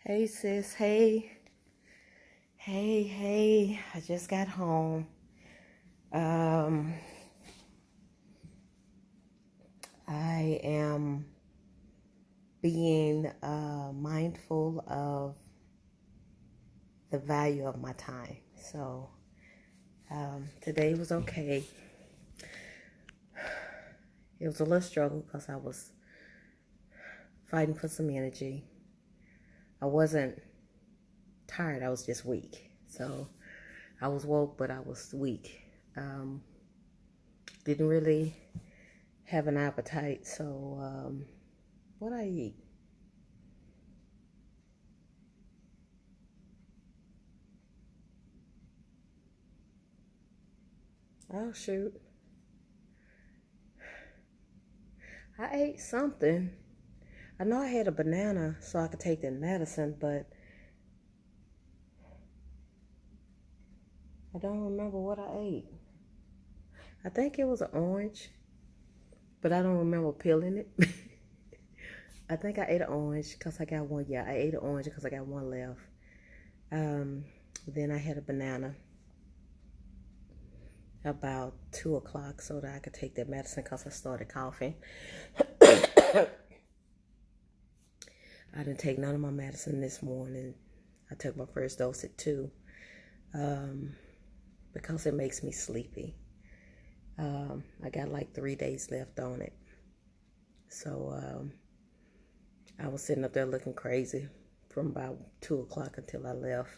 Hey sis, hey, I just got home. Um, I am being mindful of the value of my time. So today was okay. It was a little struggle because I was fighting for some energy. I wasn't tired, I was just weak. So I was woke, but I was weak. Didn't really have an appetite, so what I eat? Oh shoot. I ate something. I know I had a banana so I could take the medicine, but I don't remember what I ate. I think it was an orange, but I don't remember peeling it. I think I ate an orange because I got one. Yeah, I ate an orange because I got one left. Um, then I had a banana about 2 o'clock so that I could take that medicine because I started coughing. I didn't take none of my medicine this morning. I took my first dose at 2 because it makes me sleepy. I got like 3 days left on it. So I was sitting up there looking crazy from about 2 o'clock until I left.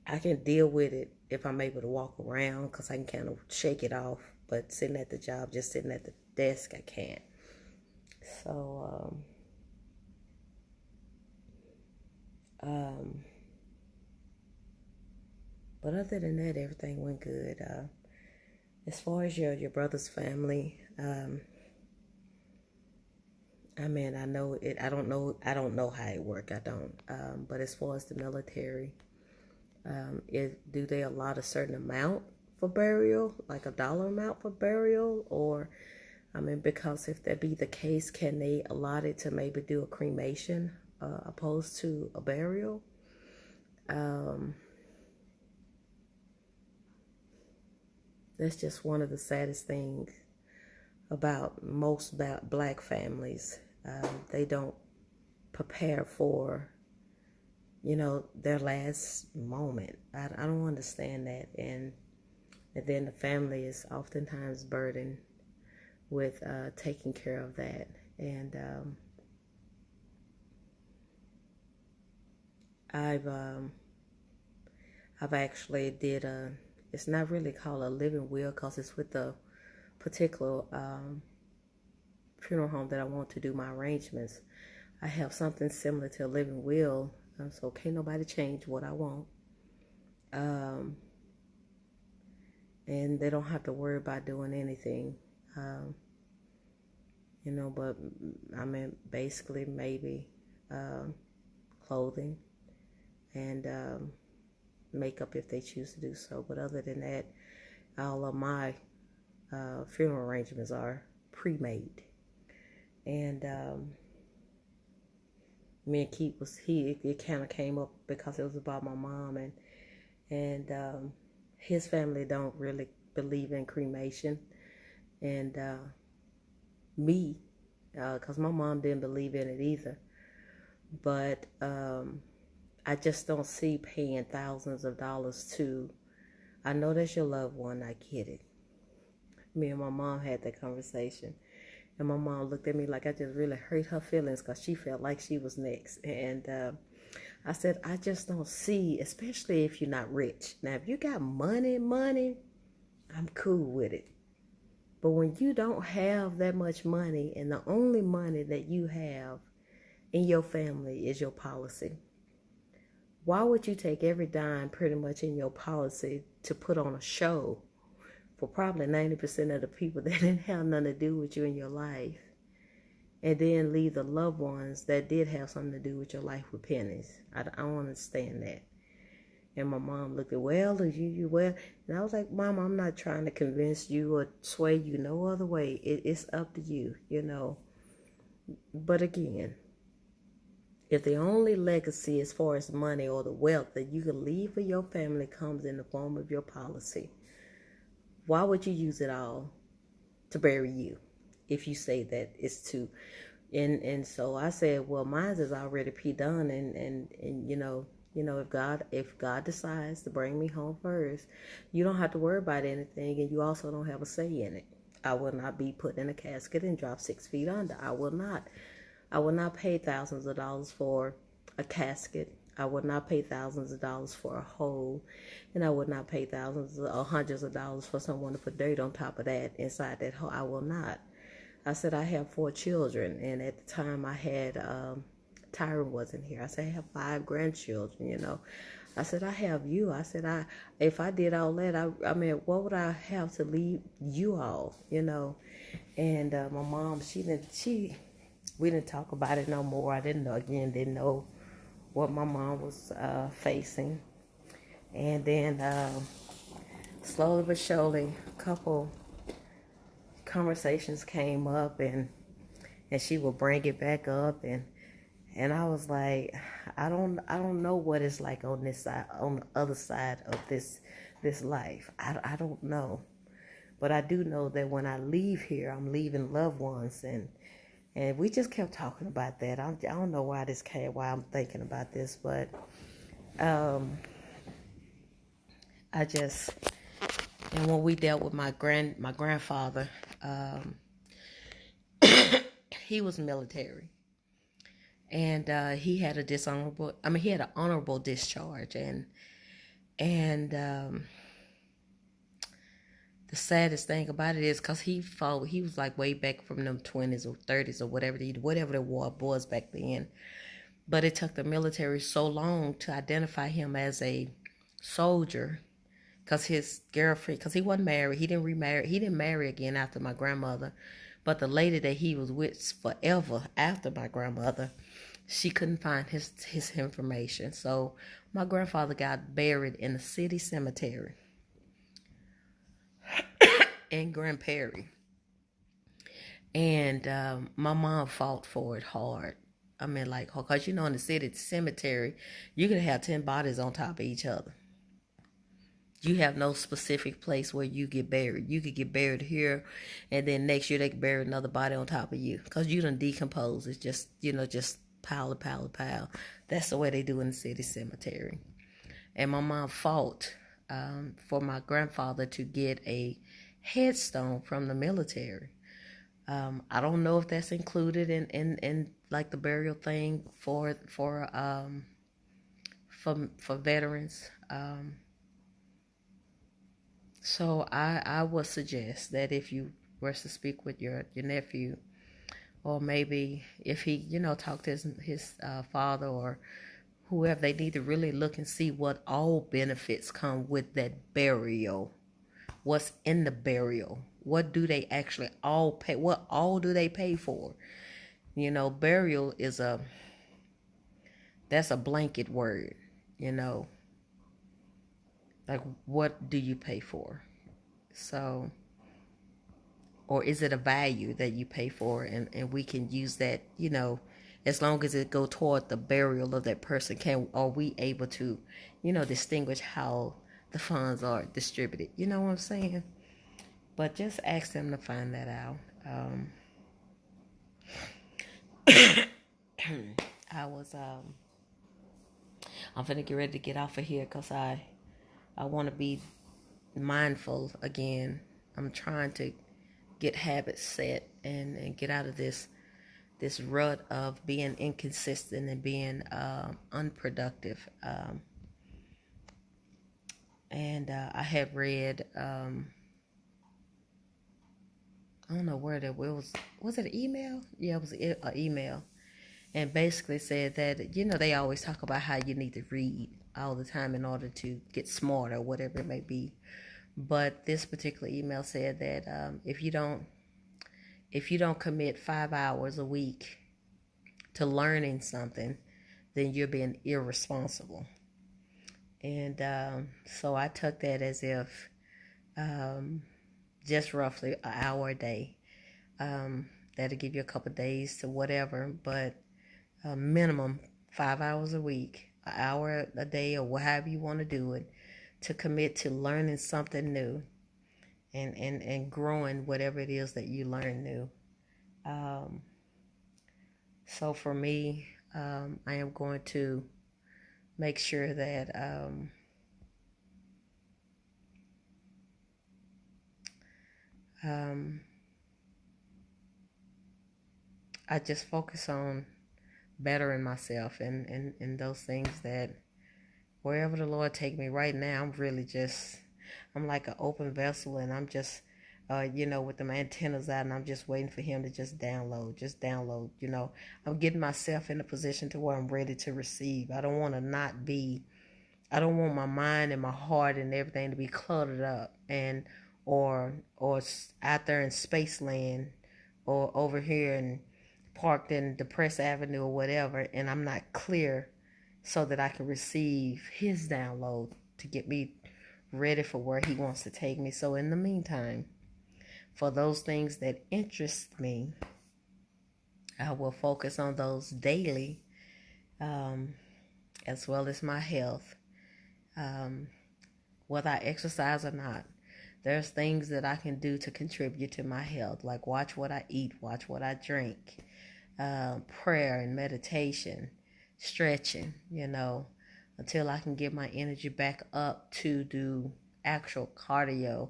I can deal with it if I'm able to walk around because I can kind of shake it off. But sitting at the job, just sitting at the desk, I can't. So, but other than that, everything went good. As far as your brother's family, I mean, I know it. I don't know how it work. I don't. But as far as the military, do they allot a certain amount for burial, like a dollar amount for burial, or I mean, because if that be the case, can they allot it to maybe do a cremation opposed to a burial? That's just one of the saddest things about most black families. They don't prepare for, their last moment. I don't understand that. And then the family is oftentimes burdened with taking care of that. And I've um, I've actually did it's not really called a living will because it's with the particular funeral home that I want to do my arrangements. I have something similar to a living will, so can't nobody change what I want. Um, and they don't have to worry about doing anything. Um, but I mean, basically, maybe um, clothing and makeup if they choose to do so. But other than that, all of my funeral arrangements are pre-made. And me and Keith it kind of came up because it was about my mom, and his family don't really believe in cremation, and me, because my mom didn't believe in it either. But I just don't see paying thousands of dollars to. I know that's your loved one. I get it. Me and my mom had that conversation, and my mom looked at me like I just really hurt her feelings because she felt like she was next. And I said, I just don't see, especially if you're not rich. Now, if you got money, I'm cool with it. But when you don't have that much money and the only money that you have in your family is your policy, why would you take every dime pretty much in your policy to put on a show for probably 90% of the people that didn't have nothing to do with you in your life, and then leave the loved ones that did have something to do with your life with pennies? I don't understand that. And my mom looked at, well, well, and I was like, Mom, I'm not trying to convince you or sway you no other way. It's up to you, But again, If the only legacy as far as money or the wealth that you can leave for your family comes in the form of your policy, why would you use it all to bury you if you say that it's too? And so I said, well, mine is already done, and if God decides to bring me home first, you don't have to worry about anything, and you also don't have a say in it. I will not be put in a casket and drop 6 feet under. I will not. I will not pay thousands of dollars for a casket. I would not pay thousands of dollars for a hole, and I would not pay thousands or hundreds of dollars for someone to put dirt on top of that inside that hole. I will not. I said I have 4 children, and at the time I had Tyron wasn't here. I said I have 5 grandchildren. I said I have you. I said if I did all that, I mean, what would I have to leave you all? And my mom, we didn't talk about it no more. I didn't know what my mom was facing. And then slowly but surely, a couple conversations came up, and she would bring it back up, and I was like, I don't know what it's like on this side, on the other side of this life. I don't know, but I do know that when I leave here, I'm leaving loved ones, and we just kept talking about that. I don't know why I'm thinking about this, but and when we dealt with my grandfather, he was military, and he had an honorable discharge, and the saddest thing about it is because he was like way back from them 20s or 30s or whatever the war was back then. But it took the military so long to identify him as a soldier, because his girlfriend, because he wasn't married, he didn't marry again after my grandmother. But the lady that he was with forever after my grandmother, she couldn't find his information. So my grandfather got buried in the city cemetery in Grand Prairie. And my mom fought for it hard. I mean, like, because in the city cemetery, you could have 10 bodies on top of each other. You have no specific place where you get buried. You could get buried here, and then next year they could bury another body on top of you, because you done decompose. It's just, just pile. That's the way they do in the city cemetery. And my mom fought for my grandfather to get a headstone from the military. I don't know if that's included in like the burial thing for veterans. So I would suggest that if you were to speak with your nephew, or maybe if he talk to his father or whoever, they need to really look and see what all benefits come with that burial. What's in the burial? What do they actually all pay? What all do they pay for? Burial is that's a blanket word, like, what do you pay for? So, or is it a value that you pay for, and we can use that, as long as it go toward the burial of that person, are we able to, distinguish how the funds are distributed? You know what I'm saying? But just ask them to find that out. I'm finna get ready to get off of here, because I want to be mindful again. I'm trying to get habits set and get out of this rut of being inconsistent and being unproducproductive. And I had read, I don't know where that was it an email? Yeah, it was an email. And basically said that, they always talk about how you need to read all the time in order to get smart or whatever it may be. But this particular email said that if you don't commit 5 hours a week to learning something, then you're being irresponsible. And so I took that as if just roughly an hour a day. That'll give you a couple of days to whatever, but minimum 5 hours a week, an hour a day, or however you want to do it, to commit to learning something new and growing whatever it is that you learn new. So for me, I am going to make sure that I just focus on bettering myself and those things that wherever the Lord take me right now, I'm like an open vessel, and I'm just, with them antennas out, and I'm just waiting for him to just download. I'm getting myself in a position to where I'm ready to receive. I don't want my mind and my heart and everything to be cluttered up or out there in Spaceland or over here and parked in Depressed Avenue or whatever, and I'm not clear so that I can receive his download to get me ready for where he wants to take me. So in the meantime, for those things that interest me, I will focus on those daily, as well as my health, whether I exercise or not. There's things that I can do to contribute to my health, like watch what I eat, watch what I drink, prayer and meditation, stretching, until I can get my energy back up to do actual cardio.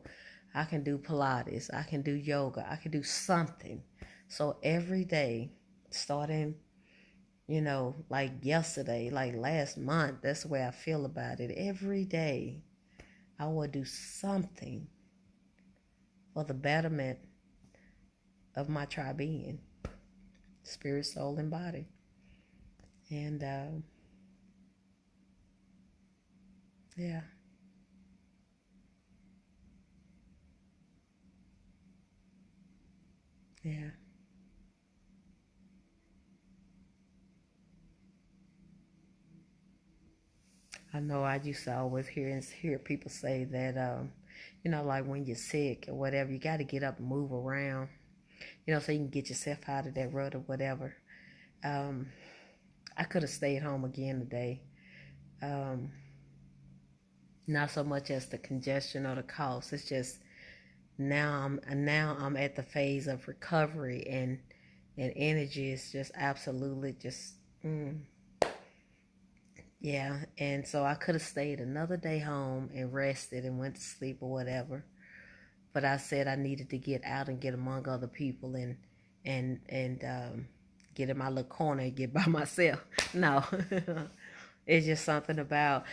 I can do Pilates, I can do yoga, I can do something. So every day, starting, like yesterday, like last month, that's the way I feel about it. Every day, I will do something for the betterment of my tri-being, spirit, soul, and body. And yeah. Yeah. I know I used to always hear people say that, like when you're sick or whatever, you got to get up and move around, so you can get yourself out of that rut or whatever. I could have stayed home again today. Not so much as the congestion or the cost. It's just now I'm at the phase of recovery, and energy is just absolutely just yeah. And so I could have stayed another day home and rested and went to sleep or whatever. But I said I needed to get out and get among other people and get in my little corner and get by myself. No, it's just something about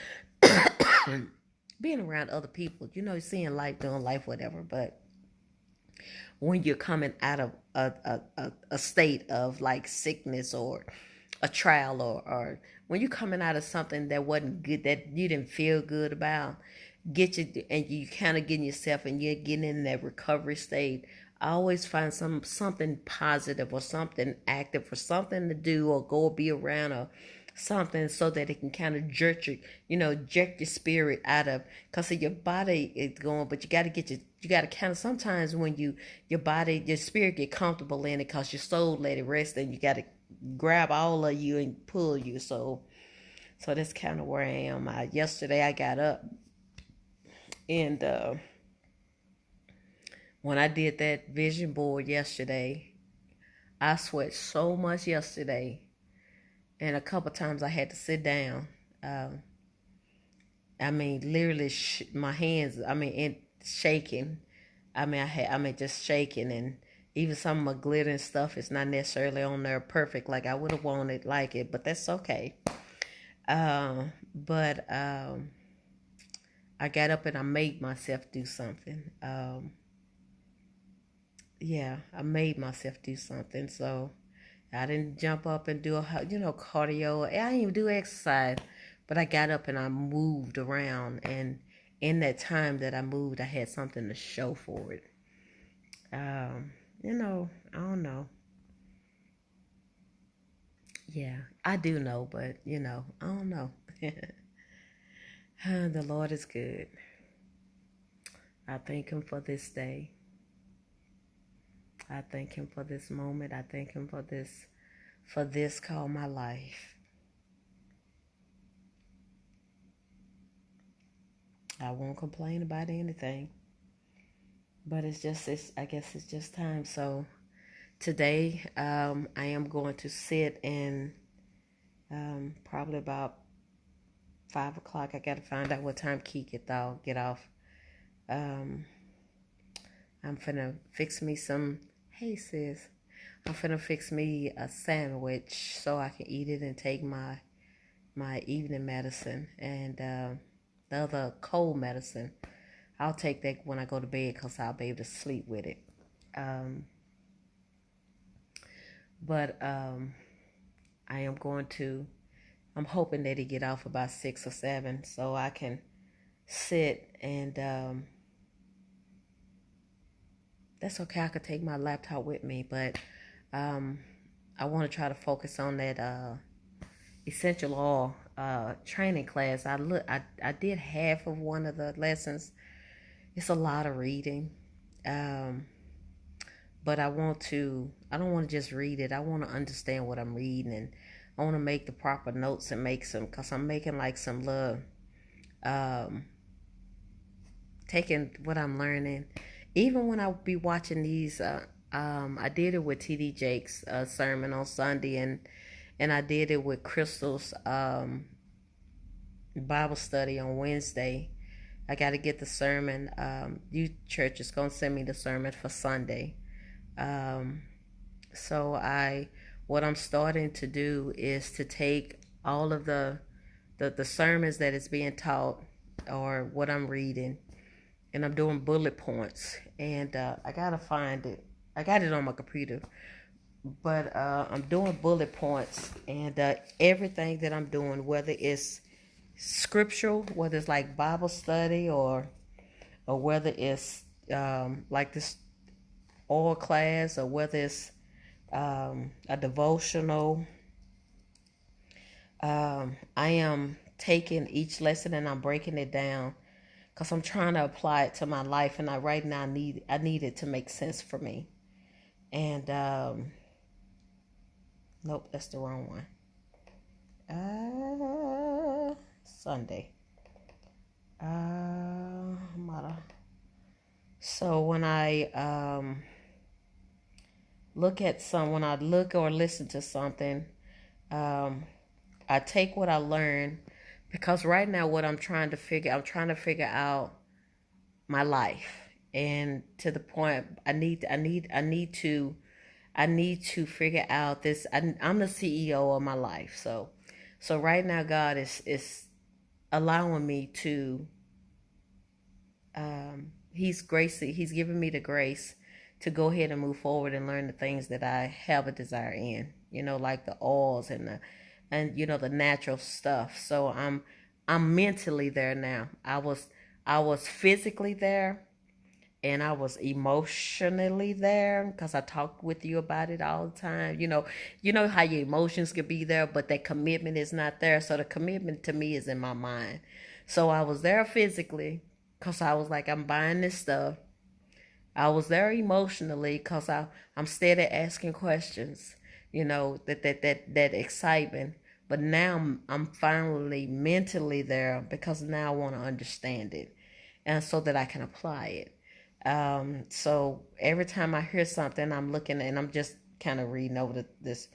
being around other people. Seeing life, doing life, whatever. But when you're coming out of a state of like sickness or a trial, or when you're coming out of something that wasn't good, that you didn't feel good about, and you kind of getting yourself and you're getting in that recovery state, I always find something positive or something active or something to do or go be around or something, so that it can kind of jerk your spirit out of, because your body is going, but you got to kind of, sometimes when your spirit get comfortable in it because your soul let it rest, and you got to grab all of you and pull you. So that's kind of where I am. Yesterday I got up, and when I did that vision board yesterday, I sweat so much yesterday, and a couple times I had to sit down. Literally, my hands. Shaking. Just shaking, and even some of my glitter and stuff is not necessarily on there perfect like I would have wanted like it, but that's okay. But I got up and I made myself do something. I made myself do something. So I didn't jump up and do cardio. I didn't even do exercise, but I got up and I moved around, and in that time that I moved, I had something to show for it. I don't know. Yeah, I do know, but I don't know. The Lord is good. I thank him for this day. I thank him for this moment. I thank him for this called my life. I won't complain about anything. But I guess it's just time. So today, I am going to sit and probably about 5 o'clock. I got to find out what time Key get off. Um, I'm finna fix me some. Hey sis, I'm finna fix me a sandwich so I can eat it and take my evening medicine and the other cold medicine. I'll take that when I go to bed because I'll be able to sleep with it. Um, but I am going to. I'm hoping that he get off about 6 or 7 so I can sit and that's okay. I could take my laptop with me, but um, I want to try to focus on that essential oil training class. I did half of one of the lessons. It's a lot of reading, um, but I don't want to just read it. I want to understand what I'm reading, and I want to make the proper notes and make some, because I'm making like some little um, taking what I'm learning. Even when I be watching these, I did it with T.D. Jakes' sermon on Sunday, and I did it with Crystal's Bible study on Wednesday. I got to get the sermon. You church is gonna send me the sermon for Sunday. Um, so what I'm starting to do is to take all of the sermons that is being taught or what I'm reading, and I'm doing bullet points. And I gotta find it. I got it on my computer, but I'm doing bullet points, and everything that I'm doing, whether it's scriptural, whether it's like Bible study or whether it's like this oil class, or whether it's a devotional. I am taking each lesson and I'm breaking it down because I'm trying to apply it to my life, and right now I need it to make sense for me. And nope, that's the wrong one. Sunday. So when I when I look or listen to something, I take what I learn, because right now what I'm trying to figure out my life, and to the point I need to figure out this. I'm the CEO of my life, so right now God is allowing me to. He's giving me the grace to go ahead and move forward and learn the things that I have a desire in. Like the oils and the natural stuff. So I'm mentally there now. I was physically there, and I was emotionally there because I talk with you about it all the time. You know how your emotions could be there, but that commitment is not there. So the commitment to me is in my mind. So I was there physically because I was like, I'm buying this stuff. I was there emotionally because I'm steady asking questions. That excitement. But now I'm finally mentally there, because now I want to understand it, and so that I can apply it. So every time I hear something, I'm looking and I'm just kind of reading over this.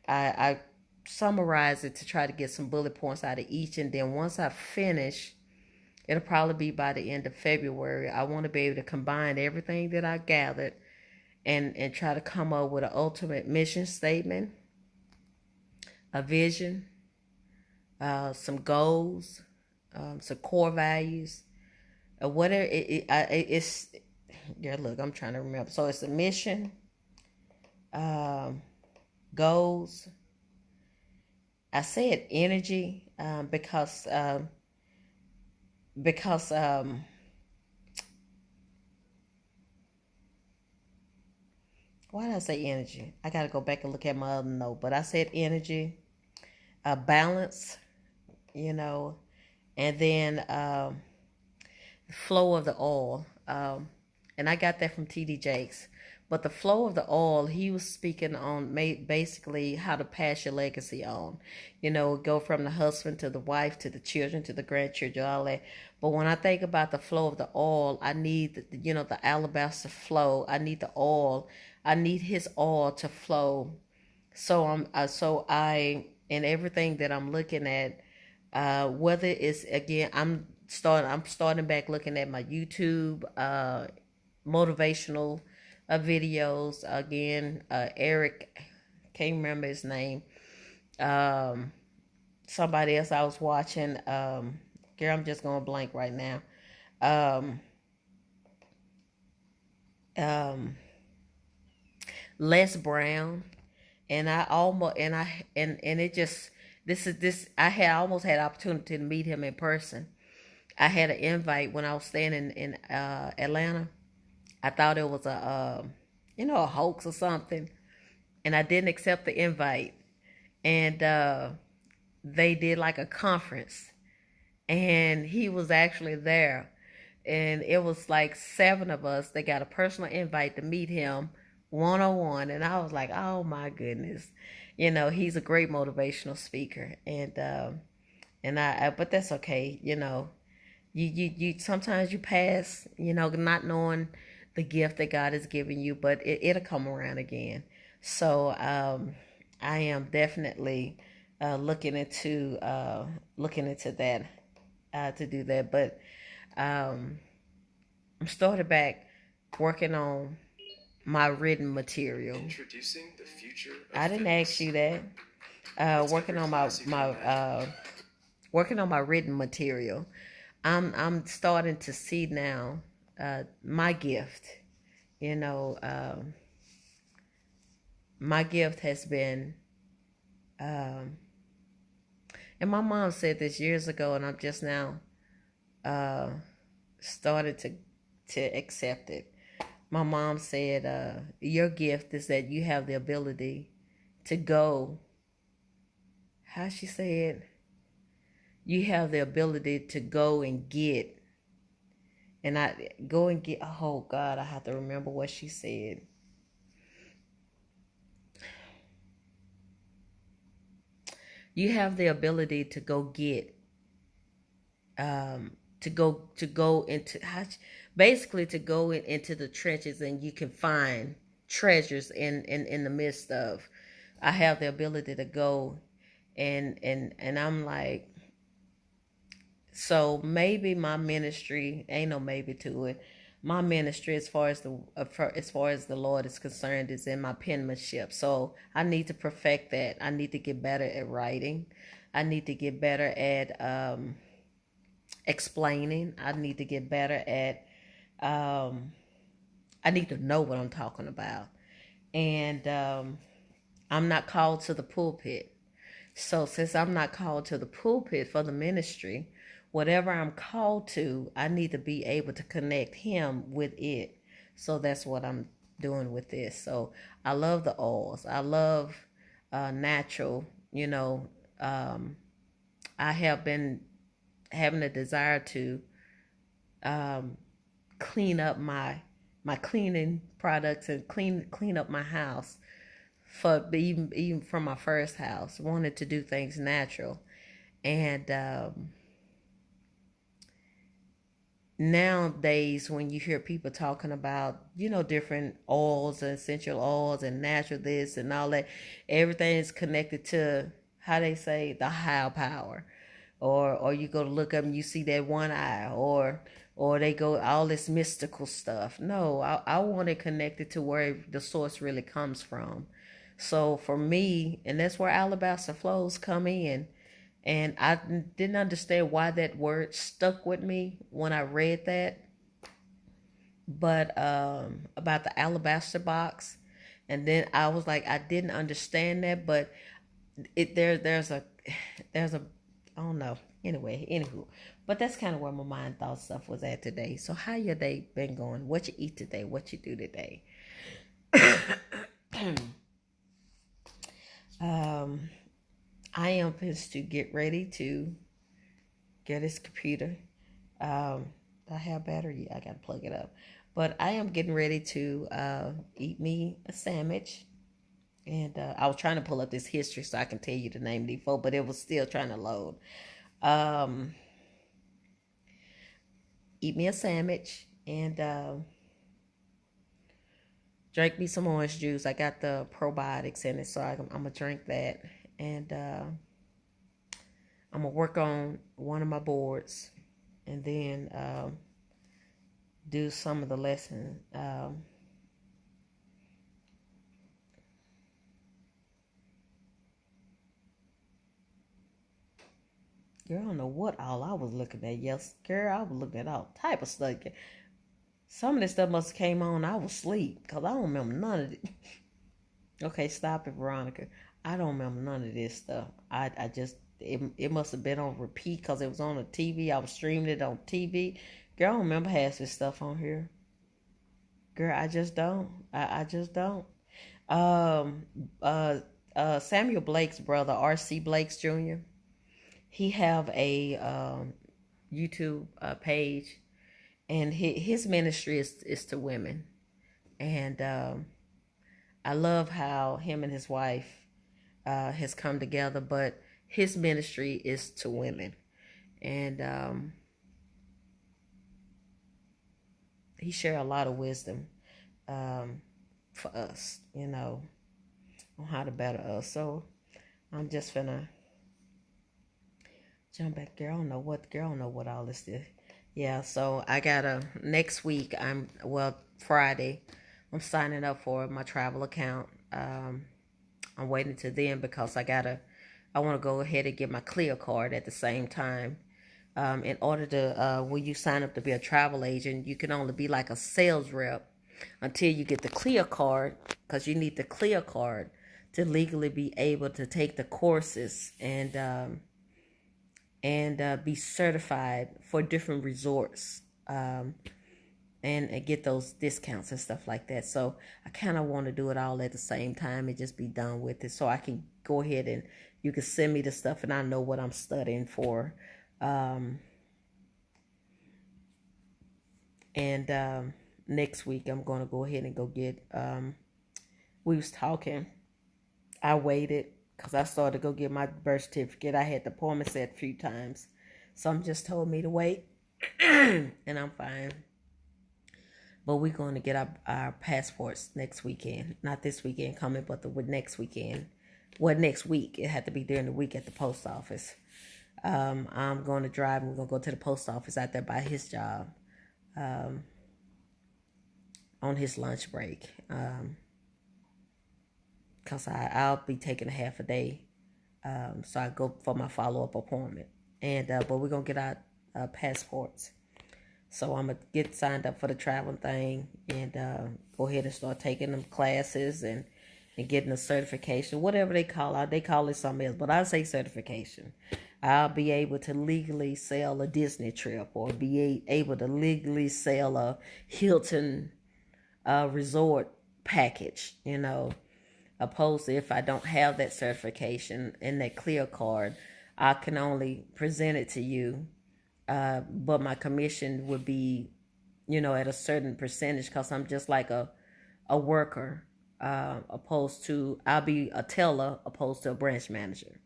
I summarize it to try to get some bullet points out of each, and then once I finish, it'll probably be by the end of February. I want to be able to combine everything that I gathered and try to come up with an ultimate mission statement, a vision, some goals, some core values, whatever it's. Yeah, look, I'm trying to remember. So it's a mission, goals. I said energy because why did I say energy? I got to go back and look at my other note, but I said energy, balance, and then flow of the oil. And I got that from T.D. Jakes. But the flow of the oil, he was speaking on basically how to pass your legacy on. Go from the husband to the wife to the children to the grandchildren, all that. But when I think about the flow of the oil, I need, the alabaster flow. I need the oil. I need his oil to flow. So in everything that I'm looking at, whether it's, again, I'm starting back looking at my YouTube, motivational videos again. Eric, can't remember his name. Somebody else I was watching. Girl, I'm just going blank right now. Um, um, Les Brown, and I almost and it just this I had almost had opportunity to meet him in person. I had an invite when I was staying in Atlanta. I thought it was a hoax or something, and I didn't accept the invite. And they did like a conference, and he was actually there, and it was like 7 of us. They got a personal invite to meet him one-on-one, and I was like, oh my goodness, he's a great motivational speaker, and but that's okay. You sometimes you pass, not knowing the gift that God has given you, but it'll come around again. So I am definitely looking into that, to do that. But I'm started back working on my written material. Introducing the future of I didn't fitness. Ask you that. Working on my written material. I'm starting to see now my gift. My gift has been, and my mom said this years ago, and I'm just now started to accept it. My mom said, your gift is that you have the ability to go, how she said, you have the ability to go and get, and I go and get, oh God, I have to remember what she said. You have the ability to go get, to go into, basically to go into the trenches, and you can find treasures in the midst of. I have the ability to go, and I'm like, so maybe my ministry, ain't no maybe to it. My ministry, as far as the Lord is concerned, is in my penmanship. So I need to perfect that. I need to get better at writing. I need to get better at explaining. I need to get better at. I need to know what I'm talking about, and I'm not called to the pulpit. So since I'm not called to the pulpit for the ministry, whatever I'm called to, I need to be able to connect him with it. So that's what I'm doing with this. So I love the oils. I love natural, I have been having a desire to clean up my cleaning products and clean up my house, for even from my first house. Wanted to do things natural, and nowadays when you hear people talking about different oils and essential oils and natural this and all that, everything is connected to, how they say, the higher power, or you go to look up and you see that one eye, or they go all this mystical stuff. No, I want it connected to where the source really comes from. So for me, and that's where alabaster flows come in. And I didn't understand why that word stuck with me when I read that. But about the alabaster box, and then I was like, I didn't understand that, but there's a I don't know. Anywho, but that's kind of where my mind thought stuff was at today. So how your day been going? What you eat today? What you do today? I am supposed to get ready to get this computer. I have battery. I gotta plug it up. But I am getting ready to eat me a sandwich. And I was trying to pull up this history so I can tell you the name of these folks, but it was still trying to load. Um, Eat me a sandwich and drink me some orange juice. I got the probiotics in it, so I'm going to drink that. And I'm going to work on one of my boards and then do some of the lessons. Girl, I don't know what all I was looking at. Yes, girl, I was looking at all type of stuff. Some of this stuff must have came on. I was asleep because I don't remember none of it. Okay, stop it, Veronica. I don't remember none of this stuff. I just, it must have been on repeat because it was on the TV. I was streaming it on TV. Girl, I don't remember half this stuff on here. Girl, I just don't. I just don't. Um, Samuel Blake's brother, R.C. Blake's Jr., he have a YouTube page, and his ministry is to women. And I love how him and his wife has come together, but his ministry is to women. And he share a lot of wisdom for us, on how to better us. So I'm just finna jump back. Girl, I don't know what all this is. Yeah, so I gotta, next week, Friday, I'm signing up for my travel account. I'm waiting to then because I want to go ahead and get my Clear card at the same time. In order to, when you sign up to be a travel agent, you can only be like a sales rep until you get the Clear card, because you need the Clear card to legally be able to take the courses and be certified for different resorts, and get those discounts and stuff like that. So I kind of want to do it all at the same time and just be done with it, so I can go ahead and you can send me the stuff and I know what I'm studying for. And next week I'm going to go ahead and go get, we was talking, I waited because I started to go get my birth certificate. I had the appointment set a few times. Some just told me to wait, and I'm fine. But we're going to get our passports next weekend. Not this weekend coming, but the next weekend. Well, next week. It had to be during the week at the post office. I'm going to drive and we're going to go to the post office out there by his job on his lunch break. Because I'll be taking a half a day. So I go for my follow-up appointment. And but we're going to get our passports. So I'm going to get signed up for the traveling thing and go ahead and start taking them classes and getting a certification, whatever they call it. They call it something else, but I say certification. I'll be able to legally sell a Disney trip or be able to legally sell a Hilton resort package, opposed to if I don't have that certification and that Clear card, I can only present it to you. But my commission would be, at a certain percentage because I'm just like a worker, opposed to, I'll be a teller opposed to a branch manager.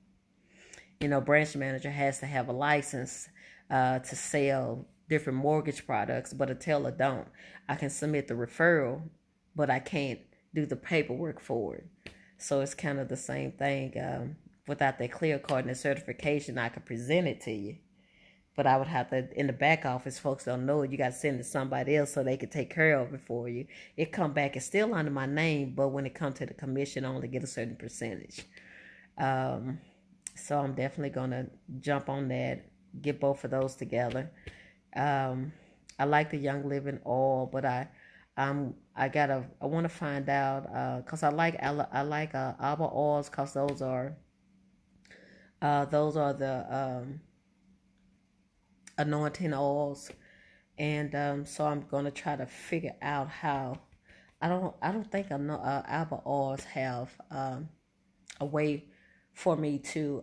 Branch manager has to have a license to sell different mortgage products, but a teller don't. I can submit the referral, but I can't do the paperwork for it. So it's kind of the same thing. Without that Clear card and the certification, I could present it to you. But I would have to, in the back office, folks don't know it. You got to send it to somebody else so they can take care of it for you. It come back, it's still under my name, but when it comes to the commission, I only get a certain percentage. So I'm definitely going to jump on that, get both of those together. I like the Young Living oil, but I want to find out, cause I like Alba oils, cause those are the anointing oils, and so I'm gonna try to figure out how. I don't think Alba oils have a way for me to.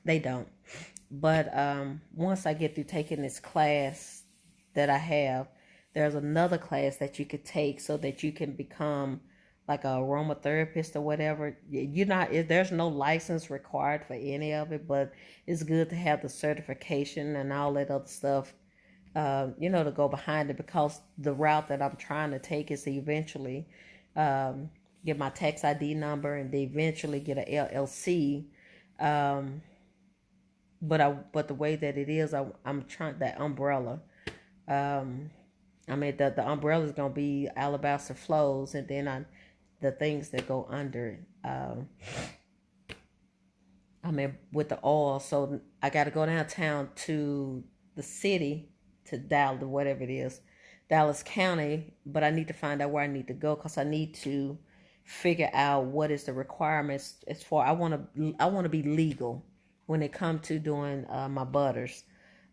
They don't, but once I get through taking this class that I have, there's another class that you could take so that you can become like a aromatherapist or whatever. You're not, there's no license required for any of it, but it's good to have the certification and all that other stuff, to go behind it, because the route that I'm trying to take is to eventually get my tax ID number and they eventually get an LLC. But the way that it is, I'm trying that umbrella. The umbrella is gonna be Alabaster Flows, and then the things that go under it. With the oil, so I got to go downtown to the city, to Dallas, whatever it is, Dallas County. But I need to find out where I need to go, because I need to figure out what is the requirements as far. I want to be legal when it comes to doing my butters.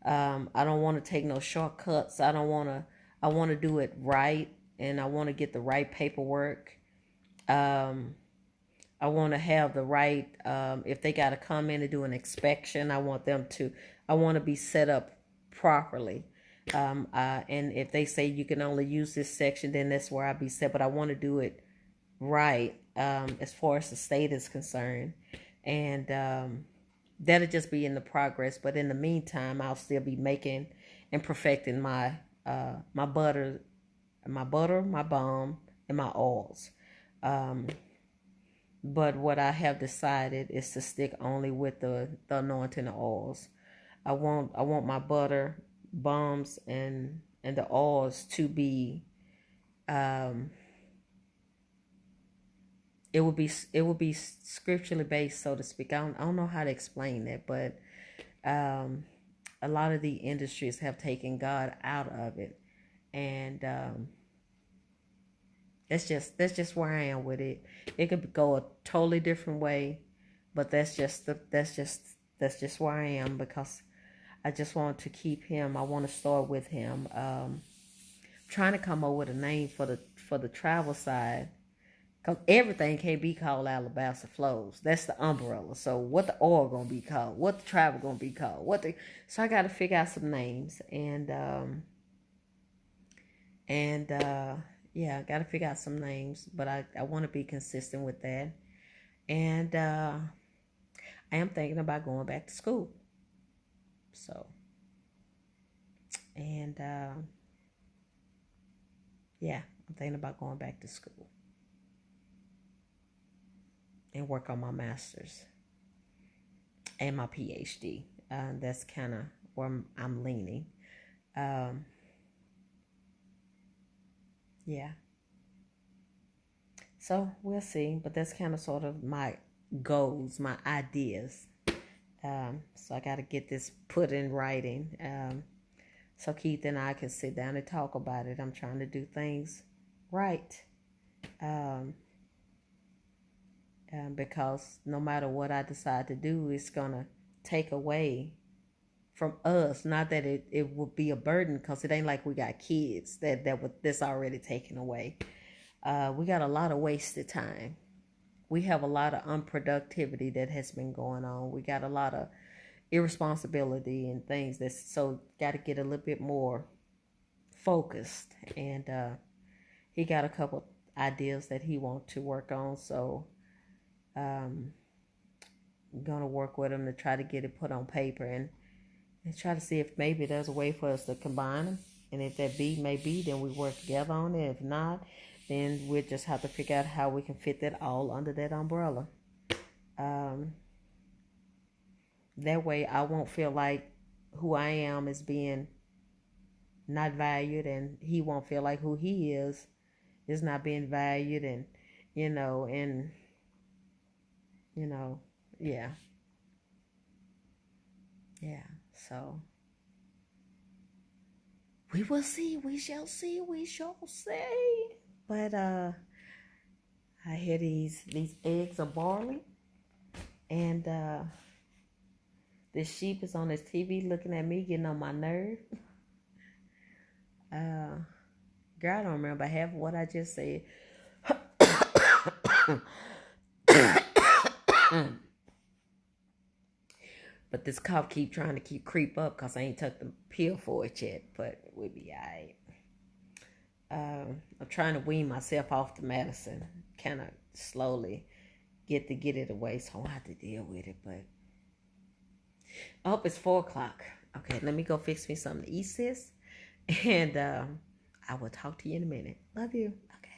I don't want to take no shortcuts. I want to do it right, and I want to get the right paperwork. I want to have the right, if they got to come in and do an inspection, I want to be set up properly. And if they say you can only use this section, then that's where I'll be set. But I want to do it right, as far as the state is concerned. And that'll just be in the progress. But in the meantime, I'll still be making and perfecting my butter, my balm, and my oils. But what I have decided is to stick only with the anointing oils. I want my butter, balms, and the oils to be it will be scripturally based, so to speak. I don't know how to explain that, but a lot of the industries have taken God out of it, and that's just where I am with it. It could go a totally different way, but that's just where I am, because I just want to keep him. I want to start with him. Trying to come up with a name for the travel side, because everything can't be called Alabaster Flows. That's the umbrella. So what the oil gonna be called? What the travel gonna be called? So I got to figure out some names, and yeah, I got to figure out some names, but I want to be consistent with that. And I am thinking about going back to school. So, and yeah, I'm thinking about going back to school and work on my master's and my PhD. That's kind of where I'm leaning. Yeah. So we'll see, but that's kind of sort of my goals, my ideas. So I got to get this put in writing, so Keith and I can sit down and talk about it. I'm trying to do things right, because no matter what I decide to do, it's gonna take away from us. Not that it would be a burden, because it ain't like we got kids that's already taken away. We got a lot of wasted time. We have a lot of unproductivity that has been going on. We got a lot of irresponsibility and things so got to get a little bit more focused. And he got a couple ideas that he wants to work on. So I'm going to work with him to try to get it put on paper and try to see if maybe there's a way for us to combine them. And if that may be, then we work together on it. If not, then we'll just have to figure out how we can fit that all under that umbrella. That way I won't feel like who I am is being not valued, and he won't feel like who he is not being valued, and yeah. So we will see. We shall see. We shall see. But I hear these eggs are boiling, and this sheep is on his TV looking at me, getting on my nerve. Girl, I don't remember half of what I just said. But this cough keep trying to creep up, because I ain't took the pill for it yet. But we'll be all right. I'm trying to wean myself off the medicine, kind of slowly get it away, so I don't have to deal with it. But I hope it's 4 o'clock. Okay, let me go fix me something to eat, sis, and I will talk to you in a minute. Love you. Okay.